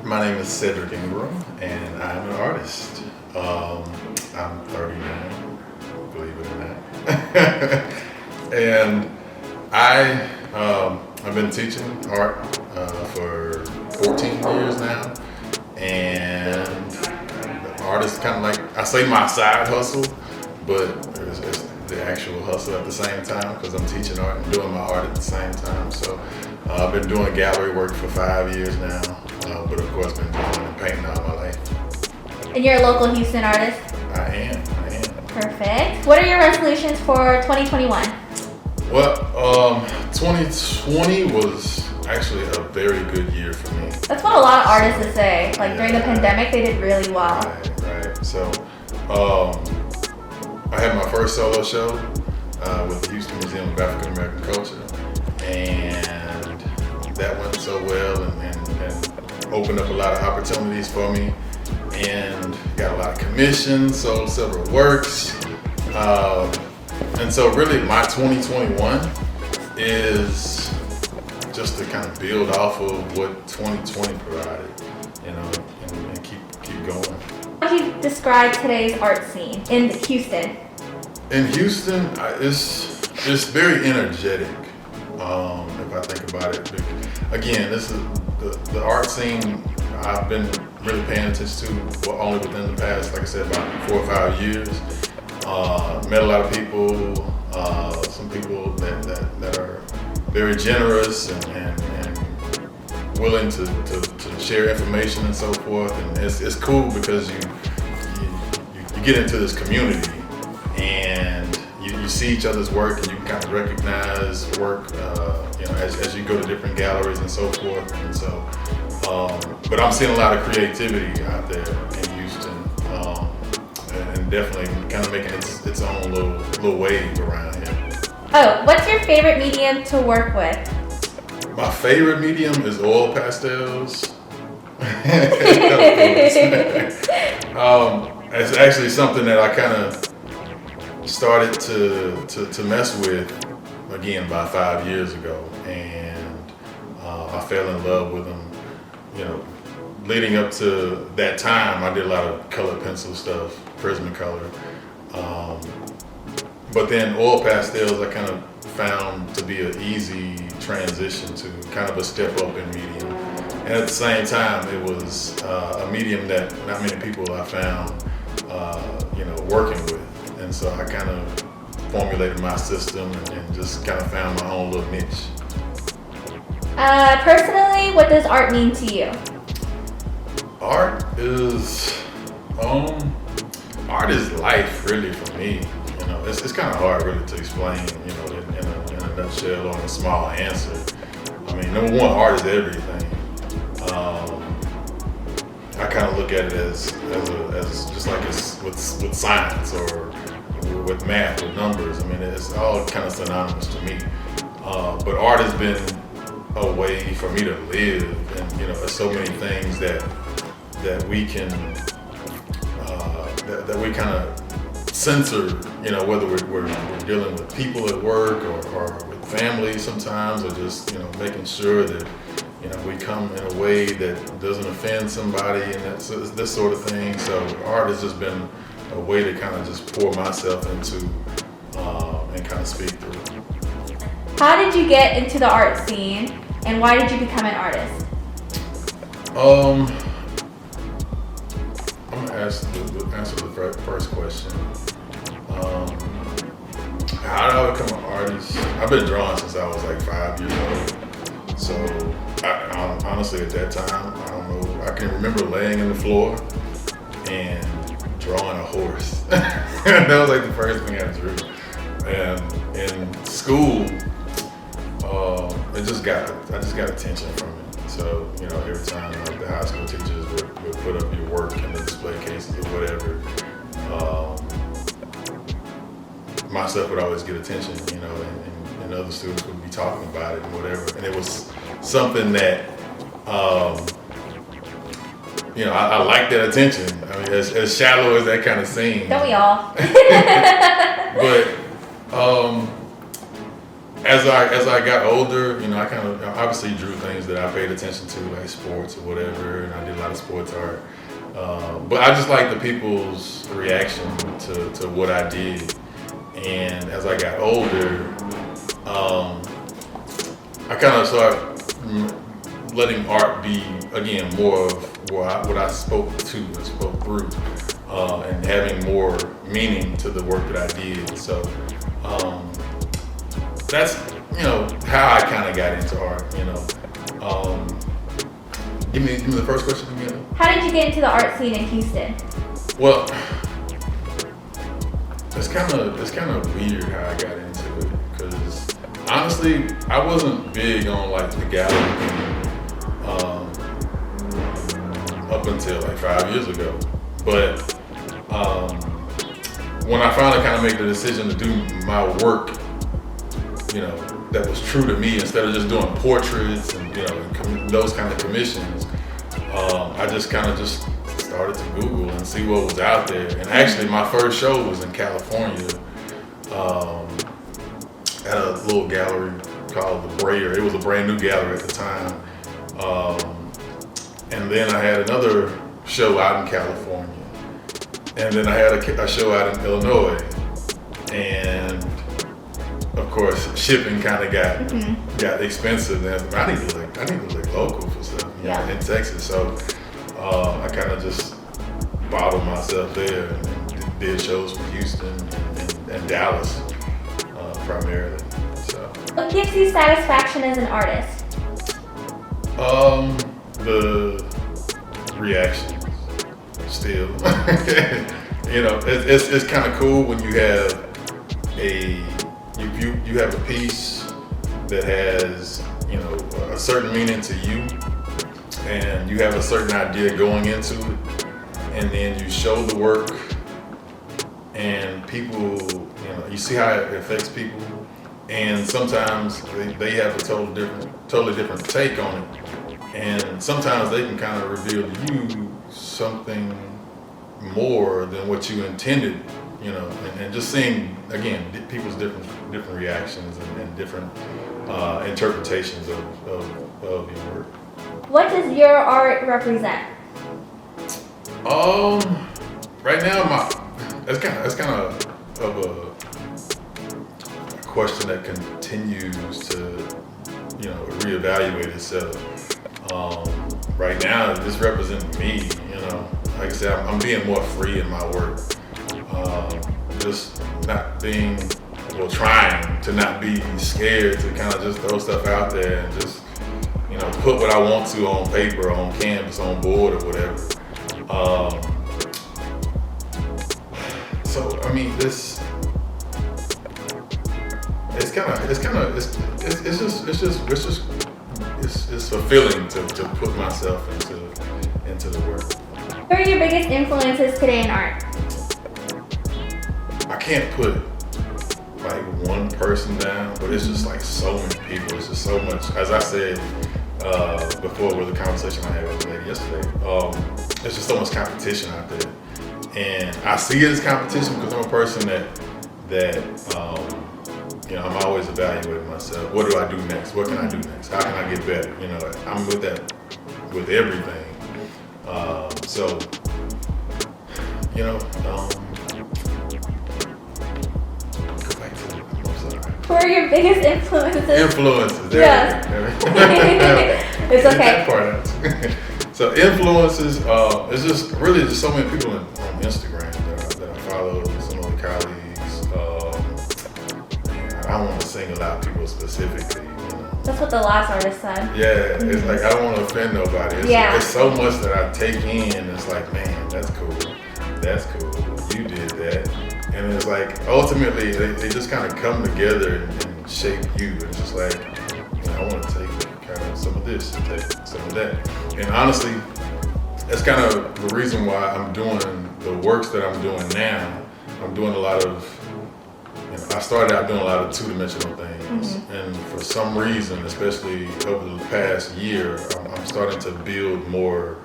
My name is Cedric Ingram, and I'm an artist. I'm 39, believe it or not. And I've been teaching art for 14 years now, and art is kind of like, I say my side hustle, but it's the actual hustle at the same time because I'm teaching art and doing my art at the same time. So I've been doing gallery work for 5 years now, but of course been drawing and painting all my life. And you're a local Houston artist? I am. Perfect. What are your resolutions for 2021? Well, 2020 was actually a very good year for me. That's what a lot of artists say. Like during the pandemic, they did really well. Right. So, I had my first solo show with the Houston Museum of African American Culture, and that went so well and opened up a lot of opportunities for me, and got a lot of commissions, sold several works, and so really my 2021 is just to kind of build off of what 2020 provided, and keep going. How would you describe today's art scene in Houston? In Houston, it's very energetic. If I think about it, again, this is the art scene I've been really paying attention to only within the past, like I said, about 4 or 5 years. Met a lot of people, some people that are very generous and willing to share information and so forth, and it's cool because you get into this community and you see each other's work and you can kind of recognize work as you go to different galleries and so forth, and so but I'm seeing a lot of creativity out there in Houston, and definitely kind of making its own little wave around here. Oh, what's your favorite medium to work with? My favorite medium is oil pastels. It's actually something that I kind of started to mess with again about 5 years ago, and I fell in love with them. Leading up to that time, I did a lot of colored pencil stuff, Prismacolor. But then oil pastels I kind of found to be an easy transition to kind of a step up in medium. And at the same time, it was a medium that not many people I found, working with. And so I kind of formulated my system and just kind of found my own little niche. Personally, what does art mean to you? Art is life, really, for me. It's kind of hard, really, to explain, in a nutshell or in a small answer. I mean, number one, art is everything. I kind of look at it as just like it's with science or with math, with numbers. I mean, it's all kind of synonymous to me. But art has been a way for me to live, and there's so many things that we can that we kind of censor, whether we're dealing with people at work or with family sometimes, or just making sure that we come in a way that doesn't offend somebody, and this sort of thing. So art has just been a way to kind of just pour myself into and kind of speak through. How did you get into the art scene, and why did you become an artist? I'm gonna answer the first question. How did I become an artist? I've been drawing since I was like 5 years old. So honestly, at that time, I don't know. I can remember laying on the floor and drawing a horse. That was like the first thing I drew. And in school, I just got attention from it. So every time the high school teachers would put up your work in the display cases or whatever, my stuff would always get attention, and other students would be talking about it and whatever. And it was something that, I like that attention. I mean, as shallow as that kind of seems. Don't we all? But as I got older, I kind of obviously drew things that I paid attention to, like sports or whatever, and I did a lot of sports art. But I just like the people's reaction to what I did. And as I got older, I kind of started letting art be, again, more of what I spoke to and spoke through, and having more meaning to the work that I did. So that's, how I kind of got into art, Give me the first question again. How did you get into the art scene in Houston? Well, it's kind of weird how I got into it, because honestly, I wasn't big on like the gallery thing, up until like 5 years ago. But when I finally kind of made the decision to do my work, that was true to me, instead of just doing portraits and those kind of commissions, I just kind of just started to Google and see what was out there. And actually, my first show was in California, at a little gallery called The Brayer. It was a brand new gallery at the time. And then I had another show out in California. And then I had a show out in Illinois. And of course, shipping kind of got expensive. And I need to look local for stuff, in Texas. So I kind of just bottled myself there and did shows from Houston and Dallas primarily. So What gives you satisfaction as an artist? the reactions still. It's kind of cool when you have you have a piece that has a certain meaning to you, and you have a certain idea going into it, and then you show the work, and people, you see how it affects people, and sometimes they have a totally different take on it, and sometimes they can kind of reveal to you something more than what you intended, and just seeing, again, people's different reactions and different interpretations of your work. What does your art represent? Right now, it's kind of a question that continues to, reevaluate itself. Right now, this represents me. Like I said, I'm being more free in my work. Just not being, trying to not be scared to kind of just throw stuff out there and just, put what I want to on paper, on canvas, on board, or whatever. So I mean, it's fulfilling to put myself into the work. Who are your biggest influences today in art? I can't put like one person down, but it's just like so many people. It's just so much. As I said before with the conversation I had with the lady yesterday, there's just so much competition out there. And I see it as competition because I'm a person that I'm always evaluating myself. What do I do next? What can I do next? How can I get better? I'm with that with everything. Go back to it. I'm sorry. Who are your biggest influences? Influences. Yes. It's okay. That part out. So influences, it's just really just so many people on Instagram that I follow, some other colleagues. I don't want to single out people specifically. That's what the last artist said. Yeah, it's like I don't want to offend nobody. It's so much that I take in. It's like, man, that's cool. That's cool. You did that. And it's like, ultimately, they just kind of come together and shape you. And it's just like, I want to take kind of some of this and take some of that. And honestly, that's kind of the reason why I'm doing the works that I'm doing now. I'm doing a lot of, I started out doing a lot of two-dimensional things. Mm-hmm. And for some reason, especially over the past year, I'm starting to build more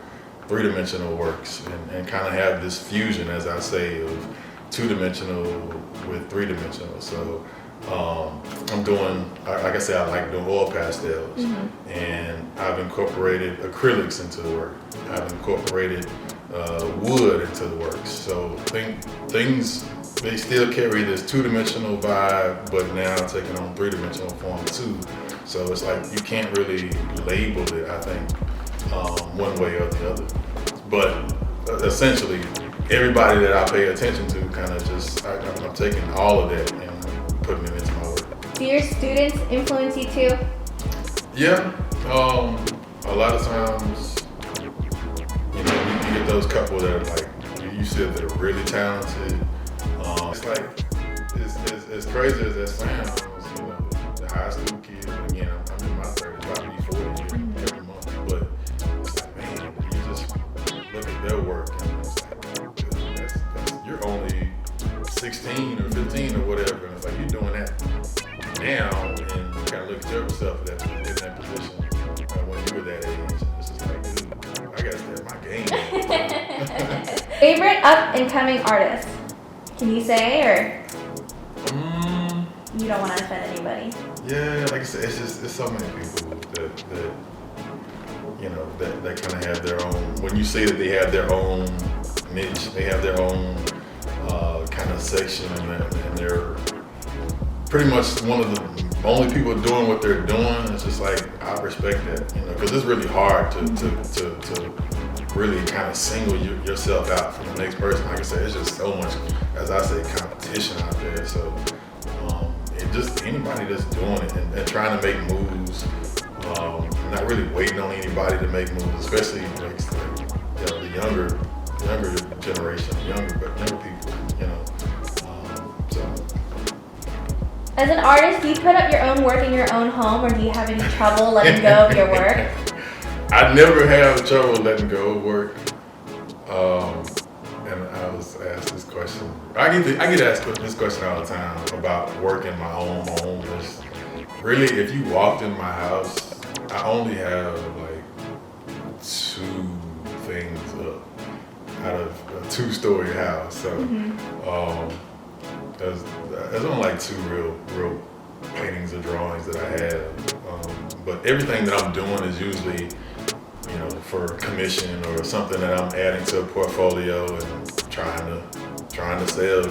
three-dimensional works and kind of have this fusion, as I say, of two-dimensional with three-dimensional. So I'm doing, like I said, I like doing oil pastels, and I've incorporated acrylics into the work. I've incorporated wood into the work. So things, they still carry this two-dimensional vibe, but now taking on three-dimensional form too. So it's like you can't really label it, I think, one way or the other. But essentially, everybody that I pay attention to kind of just, I'm taking all of that and putting it into my work. Do your students influence you too? Yeah, a lot of times, you get those couple that are like, you said they're really talented. It's like, as crazy as that sounds, the high school kids, again, I'm in my 30s, about to be 40 here every month, but it's like, man, you just look at their work and it's like, you're only 16 or 15 or whatever, and it's like, you're doing that now, and you kind of look at yourself in that position when you were that age. It's just like, dude, I gotta step my game up. Favorite up and coming artist? Can you say, or you don't want to offend anybody? Yeah, like I said, it's so many people that that kind of have their own. When you say that they have their own niche, they have their own kind of section, and they're pretty much one of the only people doing what they're doing. It's just like, I respect that, because it's really hard to really kind of single yourself out from the next person. Like I said, it's just so much, as I say, competition out there. So it just, anybody that's doing it and trying to make moves, not really waiting on anybody to make moves, especially like the younger generation, younger people, so. As an artist, do you put up your own work in your own home, or do you have any trouble letting go of your work? I never have trouble letting go of work. And I was asked this question. I get asked this question all the time about work in my own home. Really, if you walked in my house, I only have like 2 things up out of a 2-story house. So there's only like 2 real paintings or drawings that I have. But everything that I'm doing is usually, for commission or something that I'm adding to a portfolio and trying to sell,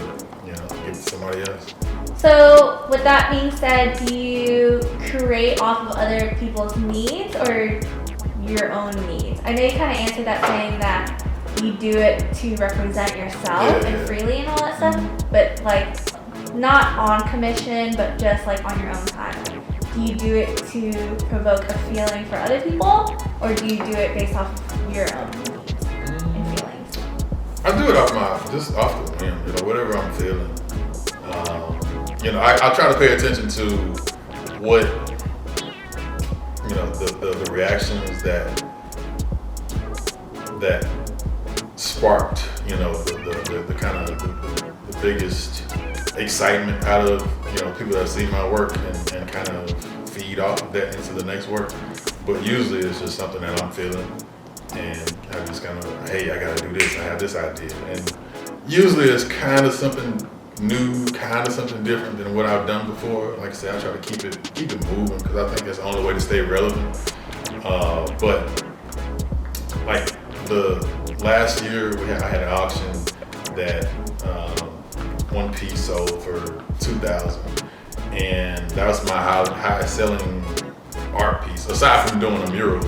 give to somebody else. So with that being said, do you create off of other people's needs or your own needs? I know you kind of answered that saying that you do it to represent yourself and freely and all that stuff, but like not on commission, but just like on your own time. Do you do it to provoke a feeling for other people, or do you do it based off of your own needs and feelings? I do it just off the whim, whatever I'm feeling. I try to pay attention to what, the reactions that sparked, the kind of the biggest excitement out of, people that see my work and kind of feed off of that into the next work. But usually it's just something that I'm feeling, and I just kind of, hey, I gotta do this, I have this idea. And usually it's kind of something new, kind of something different than what I've done before. Like I said, I try to keep it moving, because I think that's the only way to stay relevant. But like the last year, I had an auction that one piece sold for $2,000, and that was my highest selling art piece, aside from doing a mural,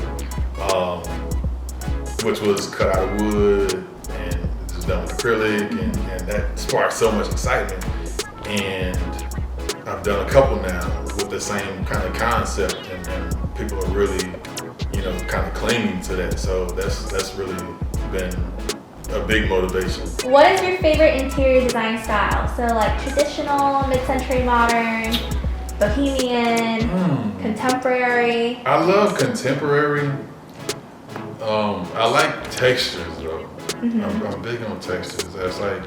which was cut out of wood and just done with acrylic, and that sparked so much excitement. And I've done a couple now with the same kind of concept, and people are really, kind of clinging to that. So that's really been a big motivation. What is your favorite interior design style? So like traditional, mid-century modern, bohemian, contemporary? I love contemporary. I like textures though. I'm big on textures. That's like,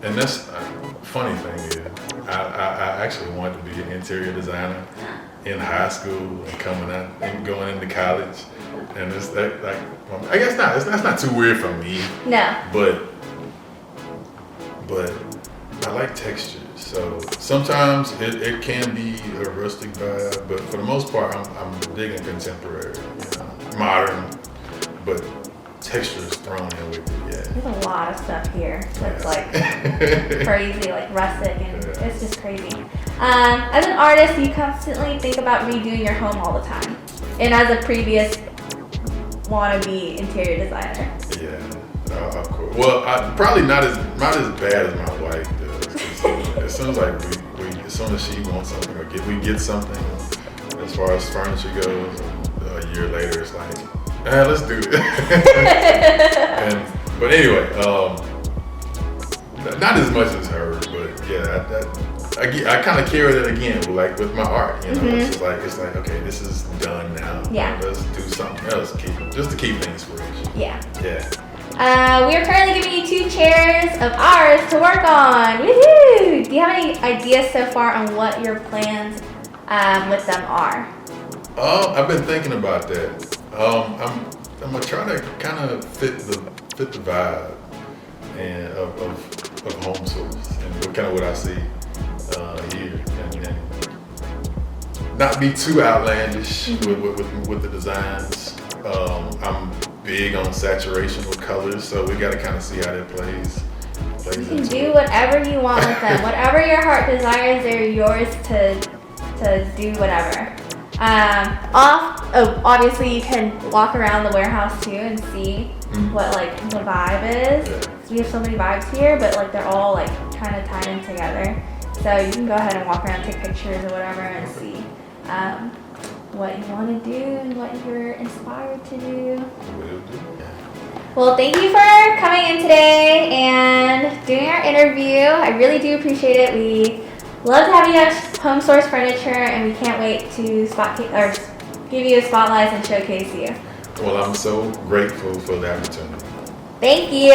and that's funny thing is, I actually wanted to be an interior designer in high school and coming out and going into college. And it's like, I guess not. That's not too weird for me. No. But I like textures. So sometimes it can be a rustic vibe, but for the most part, I'm digging contemporary, modern, but texture is thrown in with it. Yeah. There's a lot of stuff here that's like crazy, like rustic, and it's just crazy. As an artist, you constantly think about redoing your home all the time. And as a previous wannabe interior designer. Yeah, of course. Well, probably not as bad as my wife does. As soon as she wants something or we get something, as far as furniture goes, a year later it's like, let's do this. But anyway, not as much as her, but yeah, I kind of carry that again, like with my art. It's like okay, this is done now. Yeah. Let's do something else, just to keep things fresh. Yeah. Yeah. We are currently giving you 2 chairs of ours to work on. Woohoo! Do you have any ideas so far on what your plans with them are? I've been thinking about that. I'm gonna try to kind of fit the vibe and of Home Source and kind of what I see here, and not be too outlandish with the designs. I'm big on saturation with colors, so we got to kind of see how that plays. You can do whatever you want with them. Whatever your heart desires, they're yours to do whatever. Obviously you can walk around the warehouse too and see what like the vibe is. Yeah. 'Cause we have so many vibes here, but like they're all like kind of tied in together. So you can go ahead and walk around, take pictures or whatever, and see what you want to do and what you're inspired to do. Well, thank you for coming in today and doing our interview. I really do appreciate it. We love to have you at Home Source Furniture, and we can't wait to give you a spotlight and showcase you. Well, I'm so grateful for the opportunity. Thank you.